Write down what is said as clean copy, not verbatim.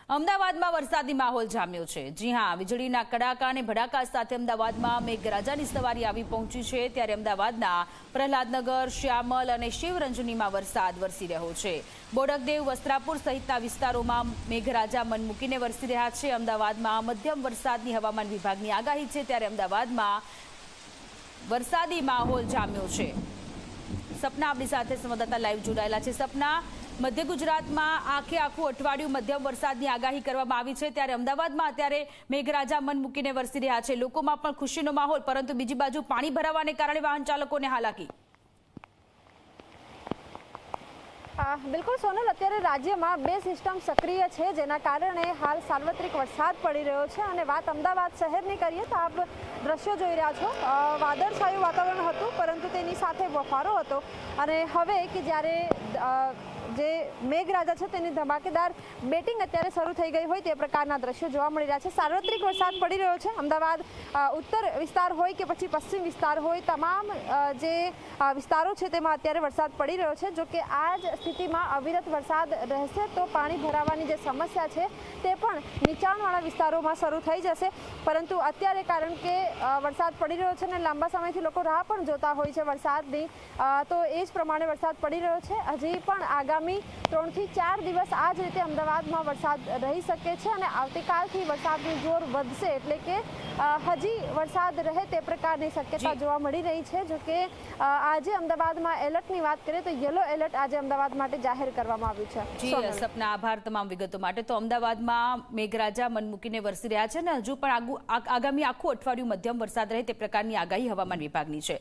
અમદાવાદમાં વરસાદી માહોલ જામ્યો છે। જી હા, વીજળીના કડાકા અને ભડાકા સાથે અમદાવાદમાં મેઘરાજાની સવારી આવી પહોંચી છે। ત્યારે અમદાવાદના પ્રહલાદનગર, શ્યામલ અને શિવરંજનીમાં વરસાદ વરસી રહ્યો છે। બોડકદેવ, વસ્ત્રાપુર સહિતના વિસ્તારોમાં મેઘરાજા મન મૂકીને વરસી રહ્યા છે। અમદાવાદમાં મધ્યમ વરસાદની હવામાન વિભાગની આગાહી છે, ત્યારે અમદાવાદમાં વરસાદી માહોલ જામ્યો છે। સપના આપણી સાથે સંવાદદાતા લાઈવ જોડાયેલા છે। સપના, મધ્ય ગુજરાતમાં આખું અઠવાડિયું મધ્યમ વરસાદની આગાહી કરવામાં આવી છે, ત્યારે અમદાવાદમાં અત્યારે મેઘરાજા મન મૂકીને વરસી રહ્યા છે। લોકોમાં પણ ખુશીનો માહોલ, પરંતુ બીજી બાજુ પાણી ભરાવાને કારણે વાહન ચાલકોને હાલાકી। બિલકુલ સોનલ, અત્યારે રાજ્યમાં બે સિસ્ટમ સક્રિય છે, જેના કારણે હાલ સાર્વત્રિક વરસાદ પડી રહ્યો છે। અને વાત અમદાવાદ શહેરની કરીએ તો આપ દ્રશ્યો જોઈ રહ્યા છો, વાદળછાયું વાતાવરણ હતું, પરંતુ તેની સાથે બફારો હતો। અને હવે કે જ્યારે જે મેઘરાજા છે તેની ધમાકેદાર બેટિંગ અત્યારે શરૂ થઈ ગઈ હોય તે પ્રકારના દ્રશ્યો જોવા મળી રહ્યા છે। સાર્વત્રિક વરસાદ પડી રહ્યો છે। અમદાવાદ ઉત્તર વિસ્તાર હોય કે પછી પશ્ચિમ વિસ્તાર હોય, તમામ જે વિસ્તારો છે તેમાં અત્યારે વરસાદ પડી રહ્યો છે। જો કે આ જ સ્થિતિમાં અવિરત વરસાદ રહેશે તો પાણી ભરાવાની જે સમસ્યા છે તે પણ નીચાણવાળા વિસ્તારોમાં શરૂ થઈ જશે। પરંતુ અત્યારે કારણ કે વરસાદ પડી રહ્યો છે અને લાંબા સમયથી લોકો રાહ પણ જોતા હોય છે વરસાદની, તો એ જ પ્રમાણે વરસાદ પડી રહ્યો છે। હજી પણ આગામી 3 થી 4 દિવસ આ જ રીતે અમદાવાદમાં વરસાદ રહી શકે છે અને આવતીકાલથી વરસાદનું જોર વધશે, એટલે કે હજી વરસાદ રહે તે પ્રકારની શક્યતા જોવા મળી રહી છે। જો કે આજે અમદાવાદમાં એલર્ટની વાત કરીએ તો યલો એલર્ટ આજે અમદાવાદ માટે જાહેર કરવામાં આવ્યું છે। જી સપના, આભાર તમામ વિગતો માટે। તો અમદાવાદમાં મેઘરાજા મન મૂકીને વરસી રહ્યા છે અને હજુ પણ આગામી આખું અઠવાડિયું મધ્યમ વરસાદ રહે તે પ્રકારની આગાહી હવામાન વિભાગની છે।